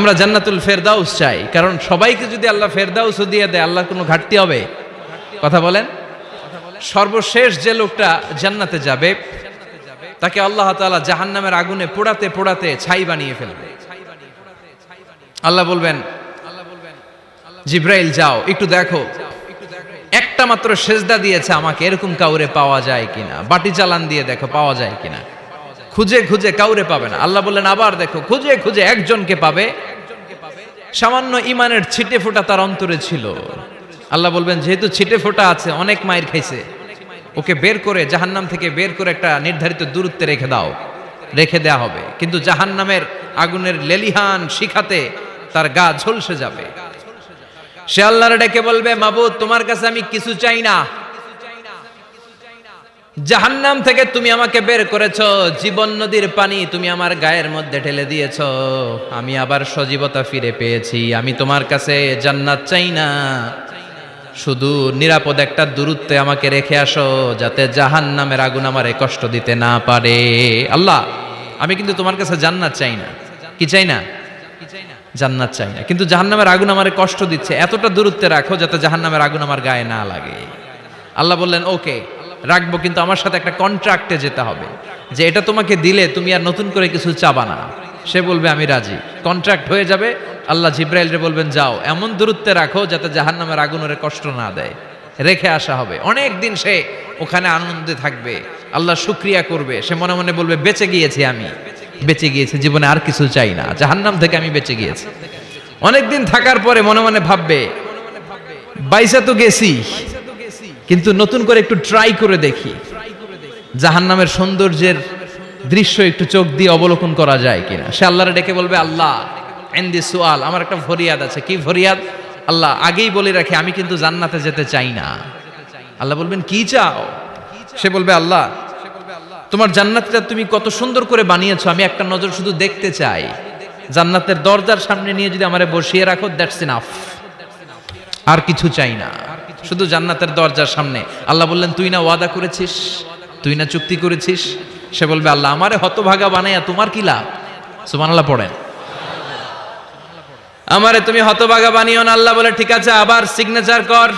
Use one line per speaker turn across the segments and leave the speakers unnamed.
আমরা জান্নাতুল ফেরদাউস চাই, কারণ সবাইকে যদি আল্লাহ ফেরদাউসও দিয়ে দেয়, আল্লাহর কোনো ঘাটতি হবে? কথা বলেন। সর্বশেষ যে লোকটা জান্নাতে যাবে তাকে আল্লাহ তাআলা জাহান্নামের আগুনে পোড়াতে পোড়াতে ছাই বানিয়ে ফেলবে। আল্লাহ বলবেন, জিব্রাইল যাও একটু দেখো, একটা মাত্র সেজদা দিয়েছে আমাকে, এরকম কাউরে পাওয়া যায় কিনা। বাটি চালান দিয়ে দেখো পাওয়া যায় কিনা। খুঁজে খুঁজে কাউরে পাবে না। আল্লাহ বললেন আবার দেখো, খুঁজে খুঁজে একজনকে পাবে, সামান্য ইমানের ছিটে ফোঁটা তার অন্তরে ছিল। আল্লাহ বলবেন যেহেতু ছিটে ফোঁটা আছে, অনেক মায়ের খাইছে, ওকে বের করে জাহান্নাম থেকে বের করে একটা নির্ধারিত দূরত্বে রেখে দাও। রেখে দেয়া হবে, কিন্তু জাহান্নামের আগুনের লেলিহান শিখাতে তার গা ঝলসে যাবে। সে আল্লাহর ডেকে বলবে, মাবুদ তোমার কাছে আমি কিছু চাই না, জাহান্নাম থেকে তুমি আমাকে বের করেছো, জীবন নদীর পানি তুমি আমার গায়ের মধ্যে ঢেলে দিয়েছো, আমি আবার সজীবতা ফিরে পেয়েছি। আমি তোমার কাছে জান্নাত চাই না, শুধু নিরাপদ একটা দূরত্বে আমাকে রেখে আসো, যাতে জাহান্নামের আগুন আমারে কষ্ট দিতে না পারে। আল্লাহ আমি কিন্তু তোমার কাছে জান্নাত চাই না। কি চাই না? জান্নাত চাই না, কিন্তু জাহান্নামের আগুন আমারে কষ্ট দিচ্ছে, এতটা দূরত্বে রাখো যাতে জাহান্নামের আগুন আমার গায়ে না লাগে। আল্লাহ বললেন ওকে রাখবো, কিন্তু আমার সাথে একটা কন্ট্রাক্টে যেতে হবে, যে এটা তোমাকে দিলে তুমি আর নতুন করে কিছু চাবা না। সে বলবে আমি রাজি, কন্ট্রাক্ট হয়ে যাবে। আল্লাহ জিব্রাইলরে বলবেন যাও এমন দূরত্বে রাখো যাতে জাহান্নামের আগুন ওরে কষ্ট না দেয়। রেখে আসা হবে, অনেক দিন সে ওখানে আনন্দে থাকবে, আল্লাহ শুকরিয়া করবে। সে মনে মনে বলবে বেঁচে গিয়েছি, আমি বেঁচে গিয়েছি, জীবনে আর কিছু চাই না, জাহান্নাম থেকে আমি বেঁচে গিয়েছি। অনেকদিন থাকার পরে মনে মনে ভাববে বাইসা তো গেছি, কিন্তু নতুন করে একটু ট্রাই করে দেখি, জাহান্নামের সৌন্দর্যের দৃশ্য একটু চোখ দিয়ে অবলোকন করা যায় কিনা। সে আল্লাহরে ডেকে বলবে আল্লাহ ইনদি সুআল, আমার একটা ফরিয়াদ আছে। কি ফরিয়াদ? আল্লাহ আগেই বলে রাখি আমি কিন্তু জান্নাতে যেতে চাই না। আল্লাহ বলবেন কি চাও? সে বলবে আল্লাহ তোমার জান্নাতটা তুমি কত সুন্দর করে বানিয়েছো, আমি একটা নজর শুধু দেখতে চাই। জান্নাতের দরজার সামনে নিয়ে যদি আমারে বসিয়ে রাখো, দ্যাটস ইনাফ, আর কিছু চাই না, শুধু জান্নাতের দরজার সামনে। আল্লাহ বললেন তুই না ওয়াদা করেছিস, তুই না চুক্তি করেছিস। সে বলবে আল্লাহ আমারে হতভাগা বানাইয়া তোমার কি লাভ? সুবহানাল্লাহ পড়েন। আমারে তুমি হতভাগা বানিও না। আল্লাহ বলে ঠিক আছে, আবার সিগনেচার কর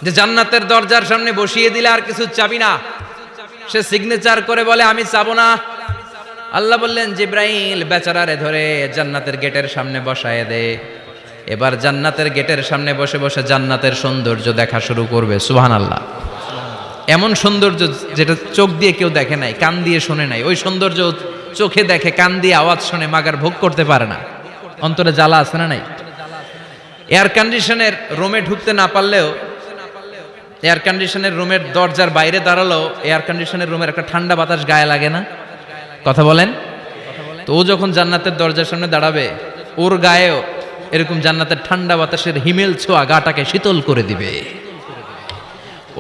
যে জান্নাতের দরজার সামনে বসিয়ে দিলে আর কিছু চাবি না। সে সিগনেচার করে বলে আমি চাবো না। আল্লাহ বললেন জিব্রাইল বেচারারে ধরে জান্নাতের গেটের সামনে বসায় দে। এবার জান্নাতের গেটের সামনে বসে বসে জান্নাতের সৌন্দর্য দেখা শুরু করবে। সুবহানাল্লাহ। এমন সৌন্দর্য যেটা চোখ দিয়ে কেউ দেখে নাই, কান দিয়ে শোনে নাই। ওই সৌন্দর্য চোখে দেখে, কান দিয়ে আওয়াজ শোনে, মাগার ভোগ করতে পারে না। অন্তরে জ্বালা আছে না নাই? এয়ার কন্ডিশনের রুমে ঢুকতে না পারলেও, এয়ার কন্ডিশনের রুমের দরজার বাইরে দাঁড়ালো, এয়ার কন্ডিশনের রুমের একটা ঠান্ডা বাতাস গায়ে লাগে না? কথা বলেন। তো ও যখন জান্নাতের দরজার সামনে দাঁড়াবে, ওর গায়েও এরকম জান্নাতের ঠান্ডা বাতাসের হিমেল ছোঁয়া গাটাকে শীতল করে দিবে।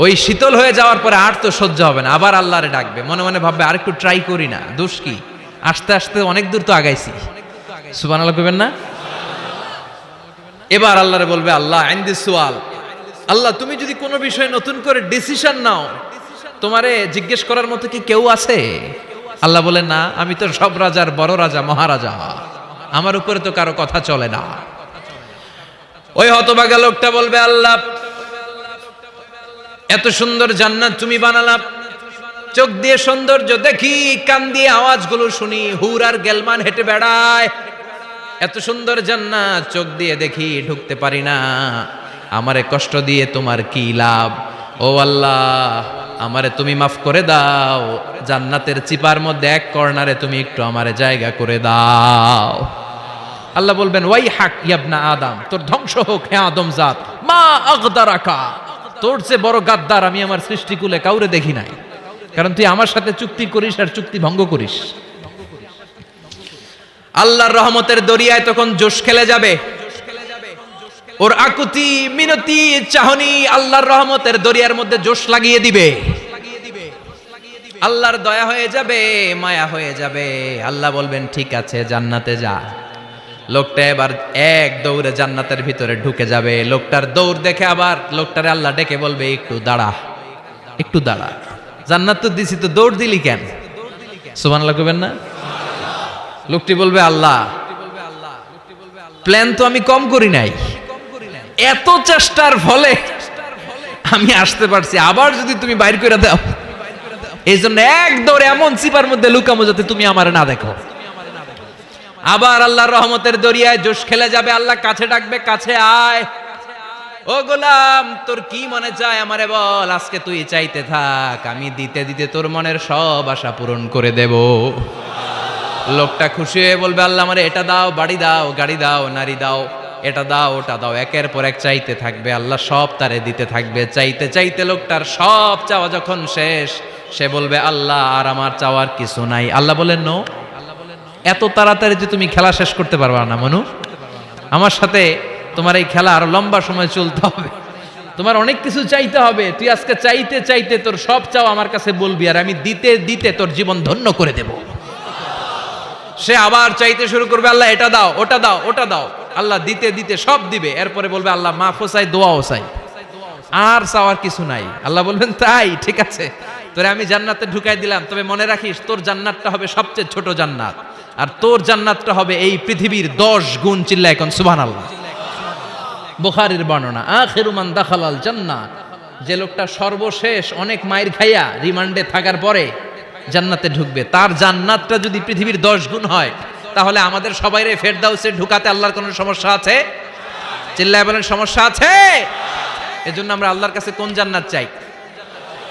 ওই শীতল হয়ে যাওয়ার পরে আর তো সহ্য হবে না, আবার আল্লাহরে ডাকবে। মনে মনে ভাববে আর একটু ট্রাই করি না, দোষ কি, আস্তে আস্তে অনেক দূর তো আগাইছি। সুবহানাল্লাহ কইবেন না? এবার আল্লাহরে বলবে আল্লাহ ইনদি সুআল, আল্লাহ তুমি যদি কোনো বিষয়ে নতুন করে ডিসিশন নাও, তোমারে জিজ্ঞেস করার মতো কি কেউ আছে? আল্লাহ বলে না, আমি তো সব রাজার বড় রাজা, মহারাজা, আমার উপরে তো কারো কথা চলে না। ওই হতভাগা লোকটা বলবে আল্লাহ এত সুন্দর জান্নাত তুমি বানালা, চোখ দিয়ে সৌন্দর্য দেখি, কান দিয়ে আওয়াজগুলো শুনি, হুর আর গেলমান হেঁটে বেড়ায়, এত সুন্দর জান্নাত চোখ দিয়ে দেখি, ঢুকতে পারি না, আমারে কষ্ট দিয়ে তোমার কি লাভ? ও আল্লাহ আমারে তুমি মাফ করে দাও, জান্নাতের চিপার মধ্যে এক কর্নারে তুমি একটু আমারে জায়গা করে দাও। আল্লাহ বলবেন ওয়াই হাক ইয়াবনা আদম, তোর ধ্বংস হোক হে আদম জাত, মা আগদারাকা, তোর চেয়ে বড় গাদ্দার আমি আমার সৃষ্টিকুলে কাউরে দেখি নাই, কারণ তুই আমার সাথে চুক্তি করিস আর চুক্তি ভঙ্গ করিস। আল্লাহর রহমতের দরিয়ায় তখন জোশ খেলে যাবে, ওর আকুতি মিনতি চাহনি আল্লাহর রহমতের দরিয়ার মধ্যে জোশ লাগিয়ে দিবে। আল্লাহর দয়া হয়ে যাবে, মায়া হয়ে যাবে। আল্লাহ বলবেন ঠিক আছে জান্নাতে যা। লোকটা এবার এক দৌড়ে জান্নাতের ভিতরে ঢুকে যাবে। লোকটার দৌড় দেখে আবার লোকটারে আল্লাহ ডেকে বলবে একটু দাঁড়া, একটু দাঁড়া, জান্নাত তো দিছি, তো দৌড় দিলি কেন? সুবহানাল্লাহ কইবেন না? লোকটি বলবে আল্লাহ প্ল্যান তো আমি কম করি নাই, এত চেষ্টার ফলে আমি আসতে পারছি। আবার যদি তুমি বাইর করে দাও, এই জন্য এক দৌড়ে এমন চিপার মধ্যে লুকামো যাতে তুমি আমার না দেখো। আবার আল্লাহর রহমতের দরিয়ায় জোশ খেলে যাবে, আল্লাহ কাছে ডাকবে, কাছে আয় ও গোলাম, তোর কি মনে চায় আমারে বল, আজকে তুই চাইতে থাক, আমি দিতে দিতে তোর মনের সব আশা পূরণ করে দেব। লোকটা খুশি হয়ে বলবে, আল্লাহ আমারে এটা দাও, বাড়ি দাও, গাড়ি দাও, নারী দাও, এটা দাও, ওটা দাও, একের পর এক চাইতে থাকবে, আল্লাহ সব তারে দিতে থাকবে। চাইতে চাইতে লোকটার সব চাওয়া যখন শেষ, সে বলবে, আল্লাহ আর আমার চাওয়ার কিছু নাই। আল্লাহ বলেন, নো, এত তাড়াতাড়ি যে তুমি খেলা শেষ করতে পারবা না মনু, আমার সাথে তোমার এই খেলা আরো লম্বা সময় চলতে হবে, তোমার অনেক কিছু চাইতে হবে। তুই আজকে চাইতে চাইতে তোর সব চাও আমার কাছে বলবি, আর আমি দিতে দিতে তোর জীবন ধন্য করে দেব। সে আবার চাইতে শুরু করবে, আল্লাহ এটা দাও, ওটা দাও, ওটা দাও, আল্লাহ দিতে দিতে সব দিবে। এরপরে বলবে, আল্লাহ মাফও চাই, দোয়াও চাই, আর চাওয়ার কিছু নাই। আল্লাহ বলবেন, তাই ঠিক আছে, তোরে আমি জান্নাতে ঢুকাই দিলাম, তবে মনে রাখিস তোর জান্নাতটা হবে সবচেয়ে ছোট জান্নাত, আর তোর জান্নাতটা হবে এই পৃথিবীর 10 গুণ। চিল্লায় এখন সুবহানাল্লাহ। বুখারীর বর্ণনা, আখিরু মান দাখালাল জান্নাহ, যে লোকটা সর্বশেষ অনেক মাইর খাইয়া রিমান্ডে থাকার পরে জান্নাতে ঢুকবে, তার জান্নাতটা যদি পৃথিবীর 10 গুণ হয়, তাহলে আমাদের সবাইরে ফেরদাউসে ঢুকাতে আল্লাহর কোনো সমস্যা আছে? চিল্লায় বলেন, সমস্যা আছে? এজন্য আমরা আল্লাহর কাছে কোন জান্নাত চাই?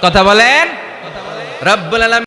কথা বলেন। রব্বুল আলামিন